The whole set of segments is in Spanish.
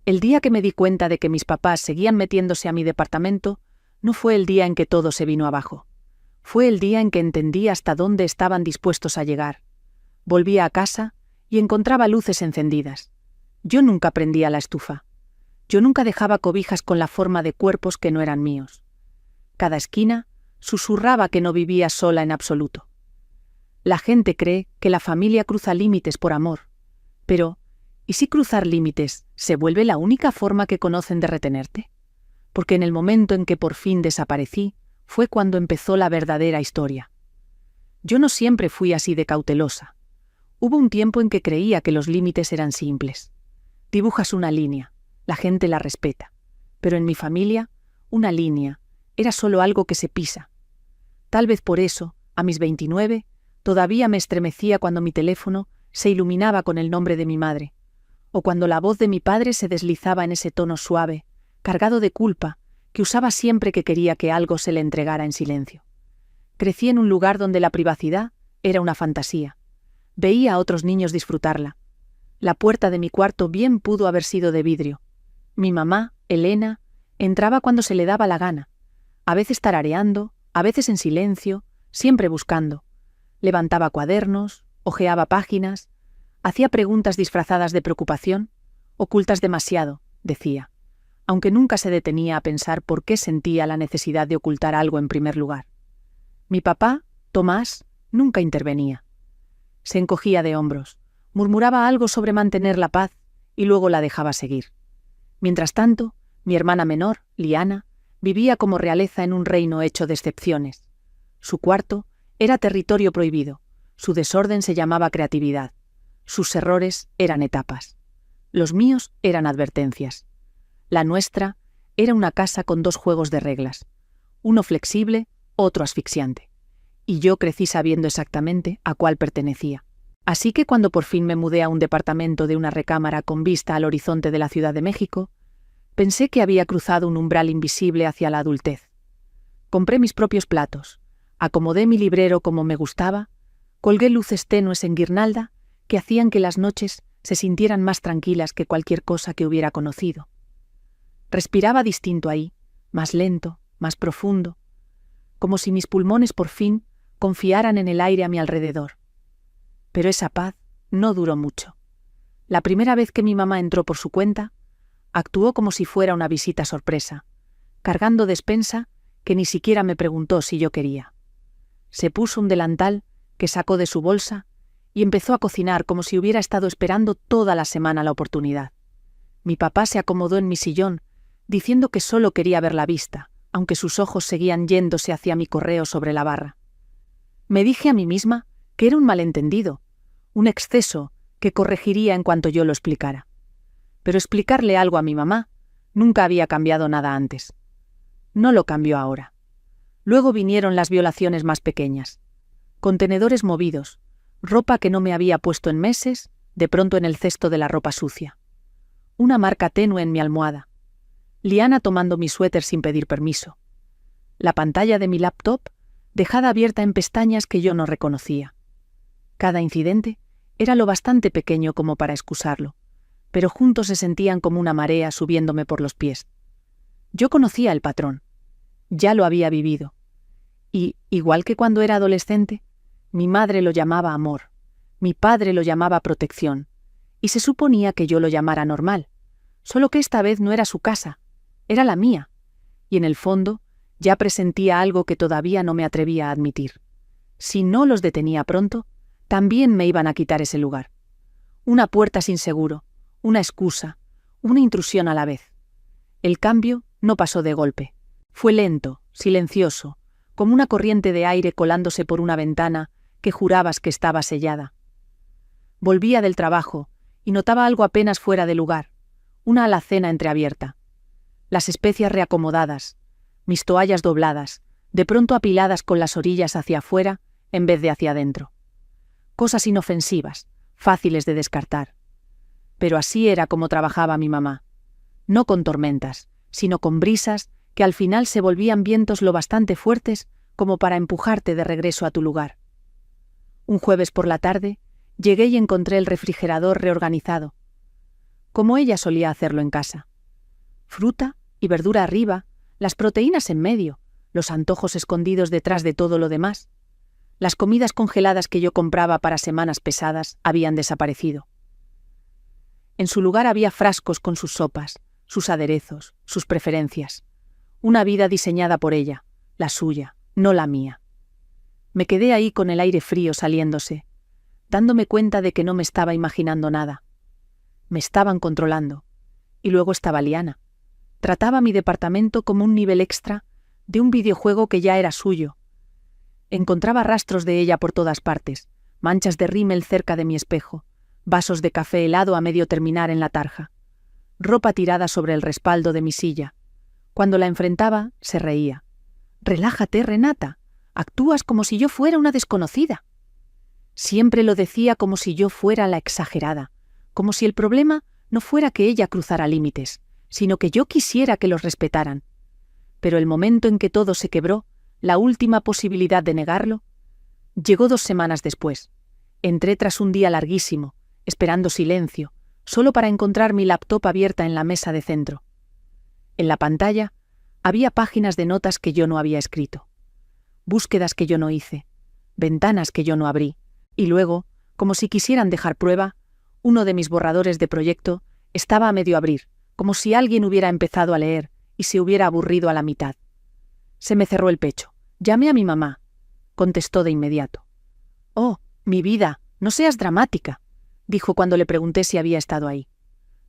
El día que me di cuenta de que mis papás seguían metiéndose a mi departamento, no fue el día en que todo se vino abajo. Fue el día en que entendí hasta dónde estaban dispuestos a llegar. Volvía a casa y encontraba luces encendidas. Yo nunca prendía la estufa. Yo nunca dejaba cobijas con la forma de cuerpos que no eran míos. Cada esquina susurraba que no vivía sola en absoluto. La gente cree que la familia cruza límites por amor. Pero, ¿y si cruzar límites se vuelve la única forma que conocen de retenerte? Porque en el momento en que por fin desaparecí, fue cuando empezó la verdadera historia. Yo no siempre fui así de cautelosa. Hubo un tiempo en que creía que los límites eran simples. Dibujas una línea, la gente la respeta. Pero en mi familia, una línea era solo algo que se pisa. Tal vez por eso, a mis 29, todavía me estremecía cuando mi teléfono se iluminaba con el nombre de mi madre, o cuando la voz de mi padre se deslizaba en ese tono suave, cargado de culpa, que usaba siempre que quería que algo se le entregara en silencio. Crecí en un lugar donde la privacidad era una fantasía. Veía a otros niños disfrutarla. La puerta de mi cuarto bien pudo haber sido de vidrio. Mi mamá, Elena, entraba cuando se le daba la gana, a veces tarareando, a veces en silencio, siempre buscando. Levantaba cuadernos, hojeaba páginas, hacía preguntas disfrazadas de preocupación, ocultas demasiado, decía, aunque nunca se detenía a pensar por qué sentía la necesidad de ocultar algo en primer lugar. Mi papá, Tomás, nunca intervenía. Se encogía de hombros, murmuraba algo sobre mantener la paz y luego la dejaba seguir. Mientras tanto, mi hermana menor, Liana, vivía como realeza en un reino hecho de excepciones. Su cuarto era territorio prohibido, su desorden se llamaba creatividad, sus errores eran etapas. Los míos eran advertencias. La nuestra era una casa con dos juegos de reglas, uno flexible, otro asfixiante. Y yo crecí sabiendo exactamente a cuál pertenecía. Así que cuando por fin me mudé a un departamento de una recámara con vista al horizonte de la Ciudad de México, pensé que había cruzado un umbral invisible hacia la adultez. Compré mis propios platos, acomodé mi librero como me gustaba, colgué luces tenues en guirnalda que hacían que las noches se sintieran más tranquilas que cualquier cosa que hubiera conocido. Respiraba distinto ahí, más lento, más profundo, como si mis pulmones por fin confiaran en el aire a mi alrededor. Pero esa paz no duró mucho. La primera vez que mi mamá entró por su cuenta, actuó como si fuera una visita sorpresa, cargando despensa que ni siquiera me preguntó si yo quería. Se puso un delantal que sacó de su bolsa y empezó a cocinar como si hubiera estado esperando toda la semana la oportunidad. Mi papá se acomodó en mi sillón, diciendo que solo quería ver la vista, aunque sus ojos seguían yéndose hacia mi correo sobre la barra. Me dije a mí misma que era un malentendido, un exceso que corregiría en cuanto yo lo explicara. Pero explicarle algo a mi mamá nunca había cambiado nada antes. No lo cambió ahora. Luego vinieron las violaciones más pequeñas. Contenedores movidos, ropa que no me había puesto en meses, de pronto en el cesto de la ropa sucia. Una marca tenue en mi almohada. Liana tomando mi suéter sin pedir permiso. La pantalla de mi laptop dejada abierta en pestañas que yo no reconocía. Cada incidente era lo bastante pequeño como para excusarlo, pero juntos se sentían como una marea subiéndome por los pies. Yo conocía el patrón. Ya lo había vivido. Y, igual que cuando era adolescente, mi madre lo llamaba amor, mi padre lo llamaba protección, y se suponía que yo lo llamara normal, solo que esta vez no era su casa, era la mía, y en el fondo ya presentía algo que todavía no me atrevía a admitir. Si no los detenía pronto, también me iban a quitar ese lugar. Una puerta sin seguro, una excusa, una intrusión a la vez. El cambio no pasó de golpe. Fue lento, silencioso, como una corriente de aire colándose por una ventana que jurabas que estaba sellada. Volvía del trabajo y notaba algo apenas fuera de lugar, una alacena entreabierta. Las especias reacomodadas, mis toallas dobladas, de pronto apiladas con las orillas hacia afuera en vez de hacia adentro. Cosas inofensivas, fáciles de descartar. Pero así era como trabajaba mi mamá. No con tormentas, sino con brisas que al final se volvían vientos lo bastante fuertes como para empujarte de regreso a tu lugar. Un jueves por la tarde, llegué y encontré el refrigerador reorganizado. como ella solía hacerlo en casa. Fruta y verdura arriba, las proteínas en medio, los antojos escondidos detrás de todo lo demás. Las comidas congeladas que yo compraba para semanas pesadas habían desaparecido. En su lugar había frascos con sus sopas, sus aderezos, sus preferencias. Una vida diseñada por ella, la suya, no la mía. Me quedé ahí con el aire frío saliéndose, dándome cuenta de que no me estaba imaginando nada. Me estaban controlando. Y luego estaba Liana. Trataba mi departamento como un nivel extra de un videojuego que ya era suyo. Encontraba rastros de ella por todas partes, manchas de rímel cerca de mi espejo, vasos de café helado a medio terminar en la tarja, ropa tirada sobre el respaldo de mi silla. Cuando la enfrentaba, se reía. «Relájate, Renata. Actúas como si yo fuera una desconocida». Siempre lo decía como si yo fuera la exagerada, como si el problema no fuera que ella cruzara límites, sino que yo quisiera que los respetaran. Pero el momento en que todo se quebró, la última posibilidad de negarlo, llegó 2 semanas después. Entré tras un día larguísimo, esperando silencio, solo para encontrar mi laptop abierta en la mesa de centro. En la pantalla había páginas de notas que yo no había escrito, búsquedas que yo no hice, ventanas que yo no abrí, y luego, como si quisieran dejar prueba, uno de mis borradores de proyecto estaba a medio abrir, como si alguien hubiera empezado a leer y se hubiera aburrido a la mitad. Se me cerró el pecho. «Llamé a mi mamá», contestó de inmediato. «Oh, mi vida, no seas dramática», dijo cuando le pregunté si había estado ahí.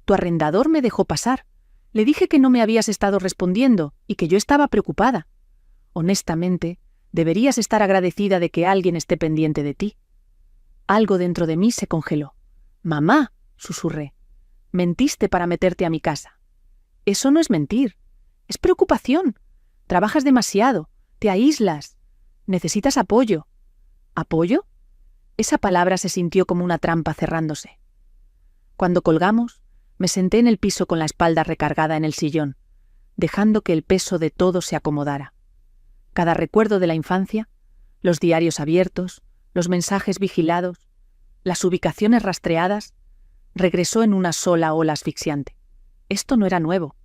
«Tu arrendador me dejó pasar. Le dije que no me habías estado respondiendo y que yo estaba preocupada. Honestamente, deberías estar agradecida de que alguien esté pendiente de ti». Algo dentro de mí se congeló. «Mamá», susurré, «mentiste para meterte a mi casa». «Eso no es mentir. Es preocupación. Trabajas demasiado. Te aíslas. Necesitas apoyo». ¿Apoyo? Esa palabra se sintió como una trampa cerrándose. Cuando colgamos, me senté en el piso con la espalda recargada en el sillón, dejando que el peso de todo se acomodara. Cada recuerdo de la infancia, los diarios abiertos, los mensajes vigilados, las ubicaciones rastreadas, regresó en una sola ola asfixiante. Esto no era nuevo,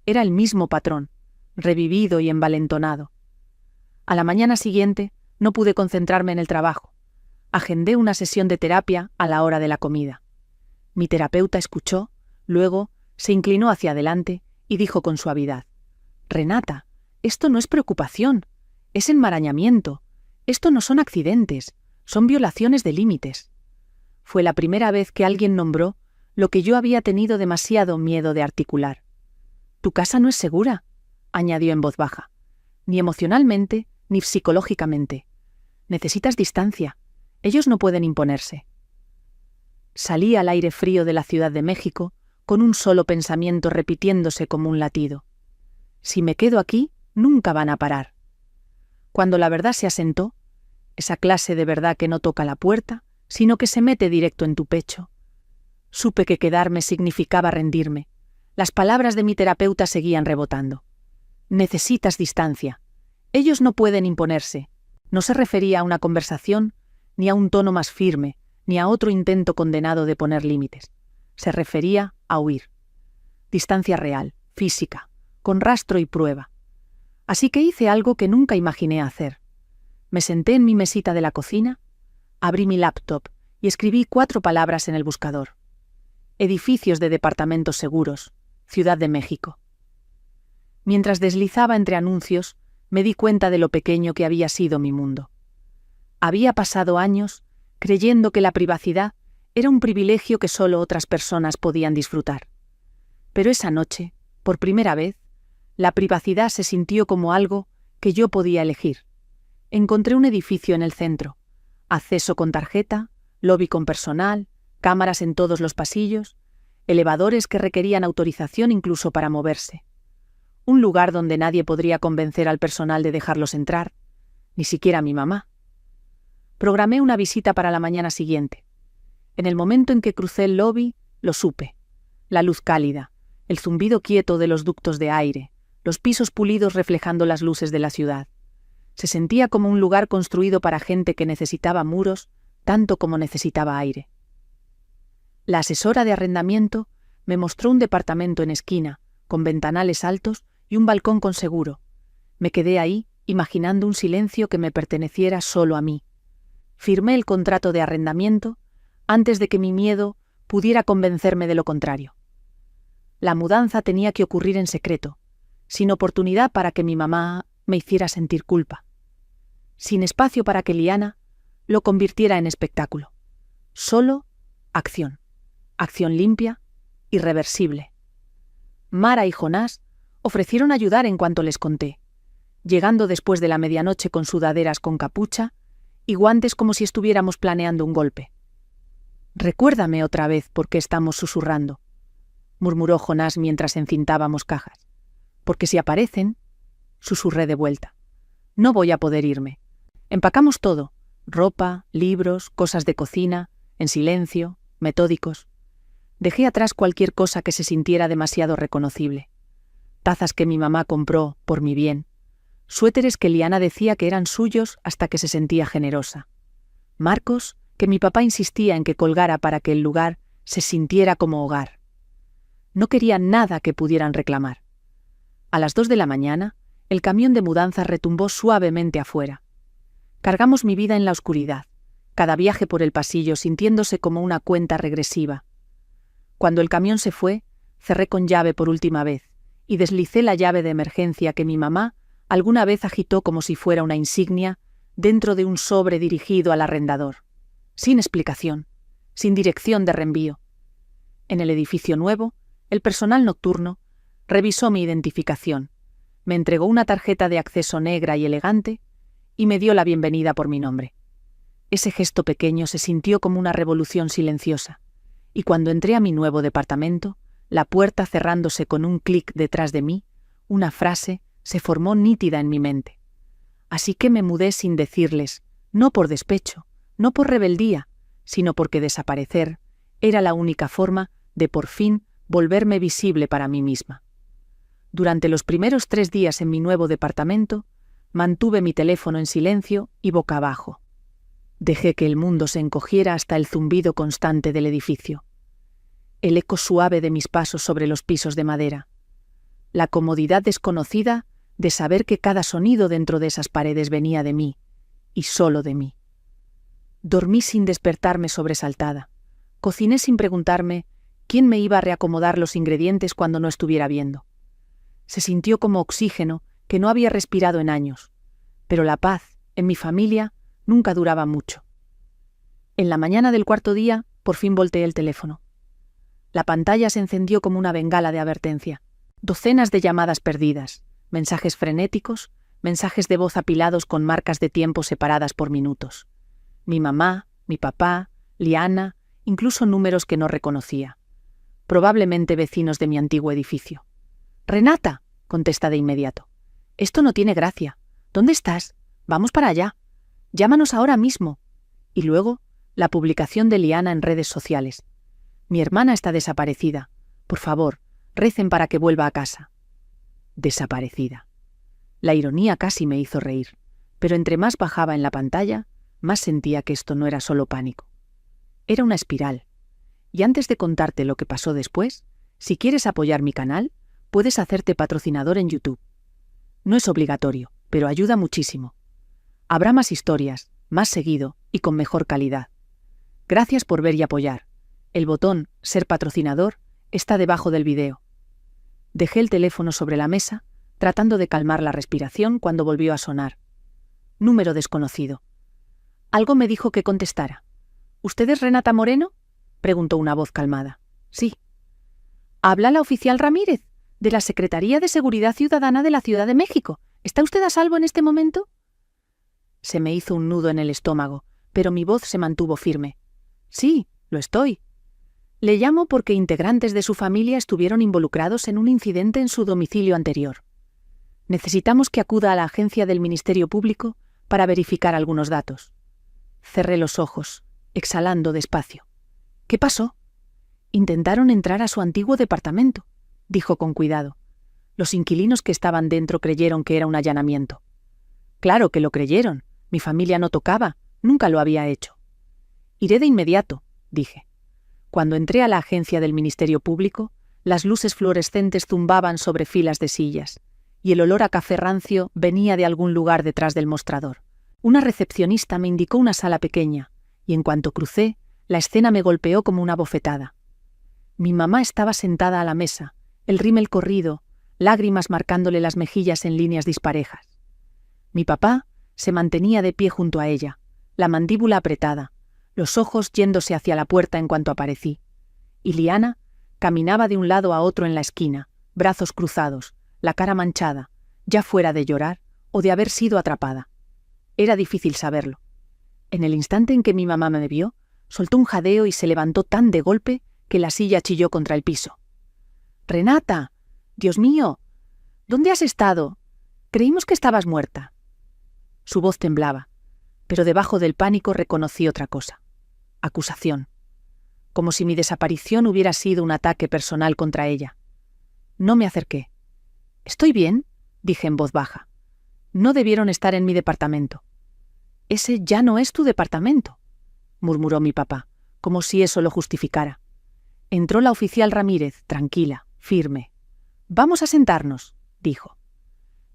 era el mismo patrón, revivido y envalentonado. A la mañana siguiente no pude concentrarme en el trabajo. Agendé una sesión de terapia a la hora de la comida. Mi terapeuta escuchó, luego se inclinó hacia adelante y dijo con suavidad: «Renata, esto no es preocupación, es enmarañamiento. Esto no son accidentes, son violaciones de límites». Fue la primera vez que alguien nombró lo que yo había tenido demasiado miedo de articular. «Tu casa no es segura», añadió en voz baja, «ni emocionalmente ni psicológicamente. Necesitas distancia. Ellos no pueden imponerse». Salí al aire frío de la Ciudad de México con un solo pensamiento repitiéndose como un latido. Si me quedo aquí, nunca van a parar. Cuando la verdad se asentó, esa clase de verdad que no toca la puerta, sino que se mete directo en tu pecho, supe que quedarme significaba rendirme. Las palabras de mi terapeuta seguían rebotando. «Necesitas distancia. Ellos no pueden imponerse». No se refería a una conversación, ni a un tono más firme, ni a otro intento condenado de poner límites. Se refería a huir. Distancia real, física, con rastro y prueba. Así que hice algo que nunca imaginé hacer. Me senté en mi mesita de la cocina, abrí mi laptop y escribí 4 palabras en el buscador. Edificios de departamentos seguros, Ciudad de México. Mientras deslizaba entre anuncios, me di cuenta de lo pequeño que había sido mi mundo. Había pasado años creyendo que la privacidad era un privilegio que solo otras personas podían disfrutar. Pero esa noche, por primera vez, la privacidad se sintió como algo que yo podía elegir. Encontré un edificio en el centro, acceso con tarjeta, lobby con personal, cámaras en todos los pasillos, elevadores que requerían autorización incluso para moverse. Un lugar donde nadie podría convencer al personal de dejarlos entrar, ni siquiera mi mamá. Programé una visita para la mañana siguiente. En el momento en que crucé el lobby, lo supe. La luz cálida, el zumbido quieto de los ductos de aire, los pisos pulidos reflejando las luces de la ciudad. Se sentía como un lugar construido para gente que necesitaba muros tanto como necesitaba aire. La asesora de arrendamiento Me mostró un departamento en esquina, con ventanales altos y un balcón con seguro. Me quedé ahí, imaginando un silencio que me perteneciera solo a mí. Firmé el contrato de arrendamiento antes de que mi miedo pudiera convencerme de lo contrario. La mudanza tenía que ocurrir en secreto, sin oportunidad para que mi mamá me hiciera sentir culpa, sin espacio para que Liana lo convirtiera en espectáculo. Solo acción. Acción limpia, irreversible. Mara y Jonás ofrecieron ayudar en cuanto les conté, llegando después de la medianoche con sudaderas con capucha y guantes como si estuviéramos planeando un golpe. «Recuérdame otra vez por qué estamos susurrando», murmuró Jonás mientras encintábamos cajas. «Porque si aparecen», susurré de vuelta, «no voy a poder irme. Empacamos todo, ropa, libros, cosas de cocina, en silencio, metódicos. Dejé atrás cualquier cosa que se sintiera demasiado reconocible. Tazas que mi mamá compró por mi bien. Suéteres que Liana decía que eran suyos hasta que se sentía generosa. Marcos que mi papá insistía en que colgara para que el lugar se sintiera como hogar. No quería nada que pudieran reclamar. A las 2 de la mañana, el camión de mudanza retumbó suavemente afuera. Cargamos mi vida en la oscuridad, cada viaje por el pasillo sintiéndose como una cuenta regresiva. Cuando el camión se fue, cerré con llave por última vez y deslicé la llave de emergencia que mi mamá alguna vez agitó como si fuera una insignia dentro de un sobre dirigido al arrendador. Sin explicación, sin dirección de reenvío. En el edificio nuevo, el personal nocturno revisó mi identificación, me entregó una tarjeta de acceso negra y elegante y me dio la bienvenida por mi nombre. Ese gesto pequeño se sintió como una revolución silenciosa, y cuando entré a mi nuevo departamento, la puerta cerrándose con un clic detrás de mí, una frase se formó nítida en mi mente. Así que me mudé sin decirles, no por despecho, no por rebeldía, sino porque desaparecer era la única forma de por fin volverme visible para mí misma. Durante los primeros 3 días en mi nuevo departamento, mantuve mi teléfono en silencio y boca abajo. Dejé que el mundo se encogiera hasta el zumbido constante del edificio. El eco suave de mis pasos sobre los pisos de madera. La comodidad desconocida de saber que cada sonido dentro de esas paredes venía de mí, y solo de mí. Dormí sin despertarme sobresaltada. Cociné sin preguntarme quién me iba a reacomodar los ingredientes cuando no estuviera viendo. Se sintió como oxígeno que no había respirado en años, pero la paz, en mi familia, nunca duraba mucho. En la mañana del 4.º día, por fin volteé el teléfono. La pantalla se encendió como una bengala de advertencia. Docenas de llamadas perdidas, mensajes frenéticos, mensajes de voz apilados con marcas de tiempo separadas por minutos. Mi mamá, mi papá, Liana, incluso números que no reconocía. Probablemente vecinos de mi antiguo edificio. «Renata», contesta de inmediato. «Esto no tiene gracia. ¿Dónde estás? Vamos para allá. Llámanos ahora mismo». Y luego, la publicación de Liana en redes sociales. «Mi hermana está desaparecida. Por favor, recen para que vuelva a casa». Desaparecida. La ironía casi me hizo reír, pero entre más bajaba en la pantalla, más sentía que esto no era solo pánico. Era una espiral. Y antes de contarte lo que pasó después, si quieres apoyar mi canal, puedes hacerte patrocinador en YouTube. No es obligatorio, pero ayuda muchísimo. Habrá más historias, más seguido y con mejor calidad. Gracias por ver y apoyar. El botón «Ser patrocinador» está debajo del video. Dejé el teléfono sobre la mesa, tratando de calmar la respiración cuando volvió a sonar. Número desconocido. Algo me dijo que contestara. «¿Usted es Renata Moreno?», preguntó una voz calmada. «Sí». «Habla la oficial Ramírez, de la Secretaría de Seguridad Ciudadana de la Ciudad de México. ¿Está usted a salvo en este momento?». Se me hizo un nudo en el estómago, pero mi voz se mantuvo firme. «Sí, lo estoy. Le llamo porque integrantes de su familia estuvieron involucrados en un incidente en su domicilio anterior. Necesitamos que acuda a la agencia del Ministerio Público para verificar algunos datos». Cerré los ojos, exhalando despacio. «¿Qué pasó?». «Intentaron entrar a su antiguo departamento», dijo con cuidado. Los inquilinos que estaban dentro creyeron que era un allanamiento. «Claro que lo creyeron. Mi familia no tocaba, nunca lo había hecho». «Iré de inmediato», dije. Cuando entré a la agencia del Ministerio Público, Las luces fluorescentes zumbaban sobre filas de sillas, y el olor a café rancio venía de algún lugar detrás del mostrador. Una recepcionista me indicó una sala pequeña, y en cuanto crucé, la escena me golpeó como una bofetada. Mi mamá estaba sentada a la mesa, el rímel corrido, lágrimas marcándole las mejillas en líneas disparejas. Mi papá se mantenía de pie junto a ella, la mandíbula apretada, los ojos yéndose hacia la puerta en cuanto aparecí. Y Liana caminaba de un lado a otro en la esquina, brazos cruzados, la cara manchada, ya fuera de llorar o de haber sido atrapada. Era difícil saberlo. En el instante en que mi mamá me vio, soltó un jadeo y se levantó tan de golpe que la silla chilló contra el piso. «Renata, Dios mío, ¿dónde has estado? Creímos que estabas muerta». Su voz temblaba, pero debajo del pánico reconocí otra cosa. Acusación. Como si mi desaparición hubiera sido un ataque personal contra ella. No me acerqué. «¿Estoy bien?», dije en voz baja. «No debieron estar en mi departamento». «Ese ya no es tu departamento», murmuró mi papá, como si eso lo justificara. Entró la oficial Ramírez, tranquila, firme. «Vamos a sentarnos», dijo.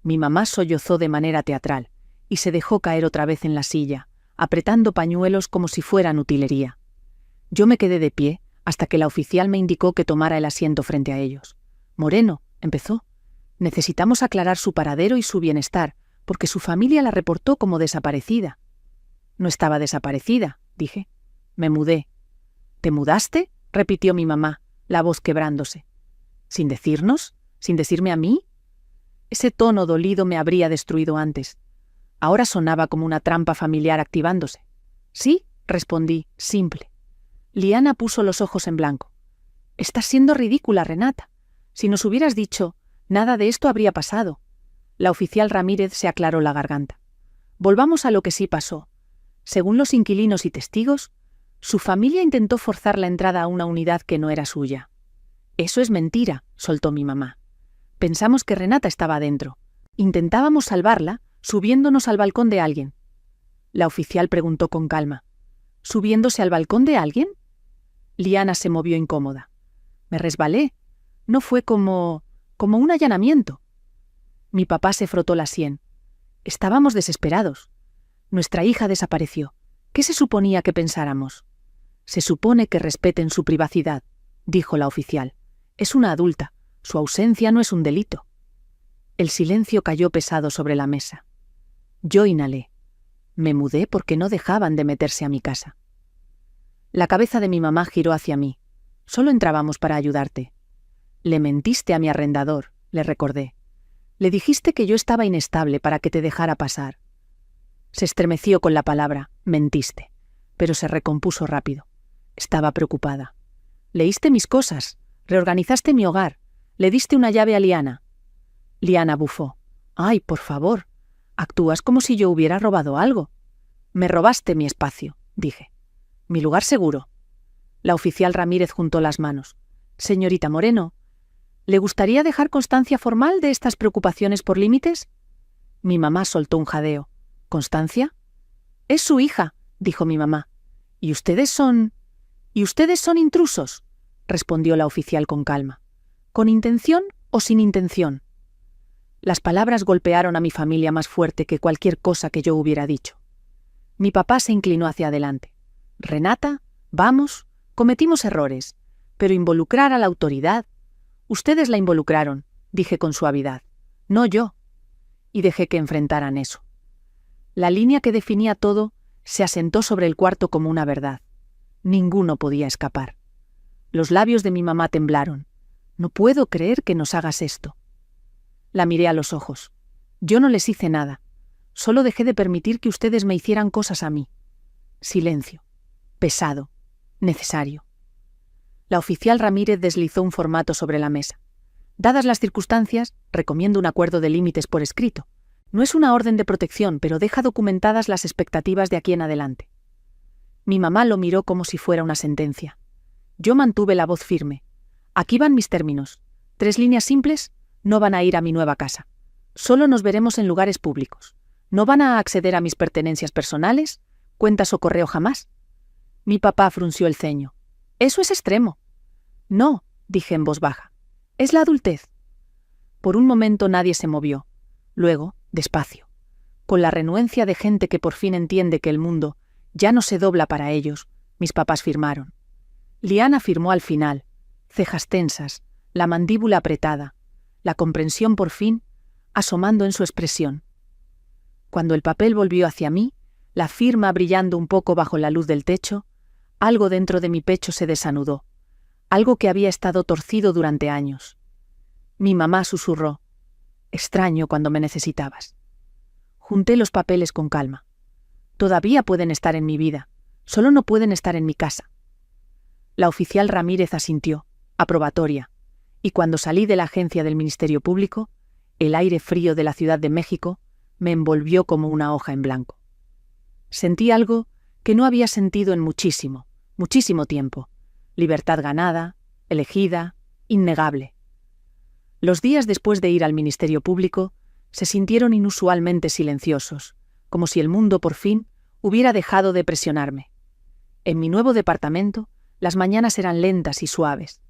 Mi mamá sollozó de manera teatral y se dejó caer otra vez en la silla, apretando pañuelos como si fueran utilería. Yo me quedé de pie hasta que la oficial me indicó que tomara el asiento frente a ellos. «Moreno», empezó, «necesitamos aclarar su paradero y su bienestar, porque su familia la reportó como desaparecida». «No estaba desaparecida», dije. «Me mudé». «¿Te mudaste?», repitió mi mamá, la voz quebrándose. «¿Sin decirnos? ¿Sin decirme a mí?». Ese tono dolido me habría destruido antes. Ahora sonaba como una trampa familiar activándose. «Sí», respondí, simple. Liana puso los ojos en blanco. «Estás siendo ridícula, Renata. Si nos hubieras dicho, nada de esto habría pasado». La oficial Ramírez se aclaró la garganta. «Volvamos a lo que sí pasó. Según los inquilinos y testigos, su familia intentó forzar la entrada a una unidad que no era suya». «Eso es mentira», soltó mi mamá. «Pensamos que Renata estaba adentro. Intentábamos salvarla, subiéndonos al balcón de alguien». La oficial preguntó con calma. «¿Subiéndose al balcón de alguien?». Liana se movió incómoda. «Me resbalé. No fue como un allanamiento». Mi papá se frotó la sien. Estábamos desesperados. Nuestra hija desapareció. ¿Qué se suponía que pensáramos? «Se supone que respeten su privacidad», dijo la oficial. «Es una adulta. Su ausencia no es un delito». El silencio cayó pesado sobre la mesa. Yo inhalé. Me mudé porque no dejaban de meterse a mi casa. La cabeza de mi mamá giró hacia mí. «Solo entrábamos para ayudarte». «Le mentiste a mi arrendador», le recordé. «Le dijiste que yo estaba inestable para que te dejara pasar». Se estremeció con la palabra «mentiste», pero se recompuso rápido. Estaba preocupada. «Leíste mis cosas, reorganizaste mi hogar, le diste una llave a Liana». Liana bufó. «Ay, por favor, actúas como si yo hubiera robado algo». «Me robaste mi espacio», dije. «Mi lugar seguro». La oficial Ramírez juntó las manos. «Señorita Moreno, ¿le gustaría dejar constancia formal de estas preocupaciones por límites?» Mi mamá soltó un jadeo. «¿Constancia?» «Es su hija», dijo mi mamá. «¿Y ustedes son intrusos?», respondió la oficial con calma. «¿Con intención o sin intención?». Las palabras golpearon a mi familia más fuerte que cualquier cosa que yo hubiera dicho. Mi papá se inclinó hacia adelante. «Renata, vamos, cometimos errores, pero involucrar a la autoridad». «Ustedes la involucraron», dije con suavidad. «No yo». Y dejé que enfrentaran eso. La línea que definía todo se asentó sobre el cuarto como una verdad. Ninguno podía escapar. Los labios de mi mamá temblaron. «No puedo creer que nos hagas esto». La miré a los ojos. «Yo no les hice nada. Solo dejé de permitir que ustedes me hicieran cosas a mí». Silencio. Pesado. Necesario. La oficial Ramírez deslizó un formato sobre la mesa. «Dadas las circunstancias, recomiendo un acuerdo de límites por escrito. No es una orden de protección, pero deja documentadas las expectativas de aquí en adelante». Mi mamá lo miró como si fuera una sentencia. Yo mantuve la voz firme. «Aquí van mis términos. 3 líneas simples, no van a ir a mi nueva casa. Solo nos veremos en lugares públicos. No van a acceder a mis pertenencias personales, cuentas o correo jamás». Mi papá frunció el ceño. «Eso es extremo». «No», dije en voz baja. Es la adultez. Por un momento nadie se movió. Luego, despacio, con la renuencia de gente que por fin entiende que el mundo ya no se dobla para ellos, mis papás firmaron. Liana firmó al final, cejas tensas, la mandíbula apretada, la comprensión por fin asomando en su expresión. Cuando el papel volvió hacia mí, la firma brillando un poco bajo la luz del techo, algo dentro de mi pecho se desanudó, algo que había estado torcido durante años. Mi mamá susurró: «Extraño cuando me necesitabas». Junté los papeles con calma. Todavía pueden estar en mi vida, solo no pueden estar en mi casa. La oficial Ramírez asintió, aprobatoria, y cuando salí de la agencia del Ministerio Público, el aire frío de la Ciudad de México me envolvió como una hoja en blanco. Sentí algo que no había sentido en muchísimo tiempo. Libertad ganada, elegida, innegable. Los días después de ir al Ministerio Público se sintieron inusualmente silenciosos, como si el mundo por fin hubiera dejado de presionarme. En mi nuevo departamento, las mañanas eran lentas y suaves.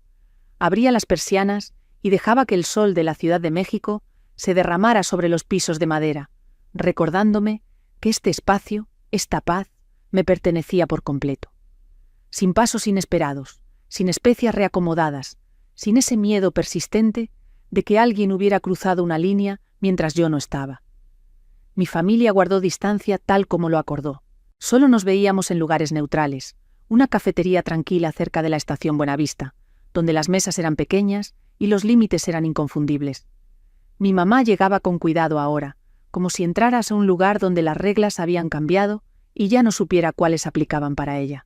Abría las persianas y dejaba que el sol de la Ciudad de México se derramara sobre los pisos de madera, recordándome que este espacio, esta paz, me pertenecía por completo. Sin pasos inesperados, sin especias reacomodadas, sin ese miedo persistente de que alguien hubiera cruzado una línea mientras yo no estaba. Mi familia guardó distancia tal como lo acordó. Solo nos veíamos en lugares neutrales, una cafetería tranquila cerca de la estación Buenavista, donde las mesas eran pequeñas y los límites eran inconfundibles. Mi mamá llegaba con cuidado ahora, como si entraras a un lugar donde las reglas habían cambiado y ya no supiera cuáles aplicaban para ella.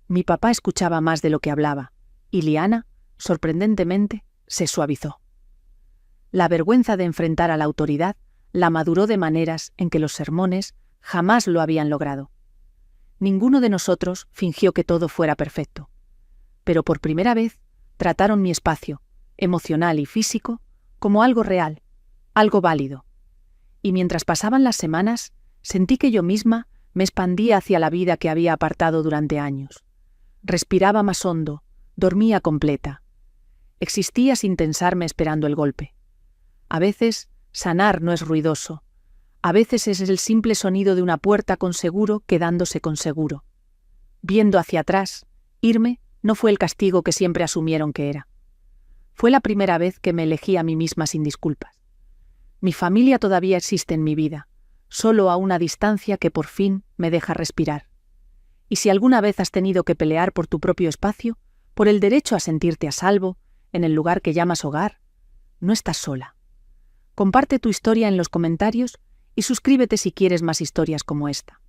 Mi papá escuchaba más de lo que hablaba, y Liana, sorprendentemente, se suavizó. La vergüenza de enfrentar a la autoridad la maduró de maneras en que los sermones jamás lo habían logrado. Ninguno de nosotros fingió que todo fuera perfecto, pero por primera vez trataron mi espacio, emocional y físico, como algo real, algo válido. Y mientras pasaban las semanas, sentí que yo misma me expandía hacia la vida que había apartado durante años. Respiraba más hondo, dormía completa. Existía sin tensarme esperando el golpe. A veces, sanar no es ruidoso. A veces es el simple sonido de una puerta con seguro quedándose con seguro. Viendo hacia atrás, irme no fue el castigo que siempre asumieron que era. Fue la primera vez que me elegí a mí misma sin disculpas. Mi familia todavía existe en mi vida, solo a una distancia que por fin me deja respirar. Y si alguna vez has tenido que pelear por tu propio espacio, por el derecho a sentirte a salvo, en el lugar que llamas hogar, no estás sola. Comparte tu historia en los comentarios y suscríbete si quieres más historias como esta.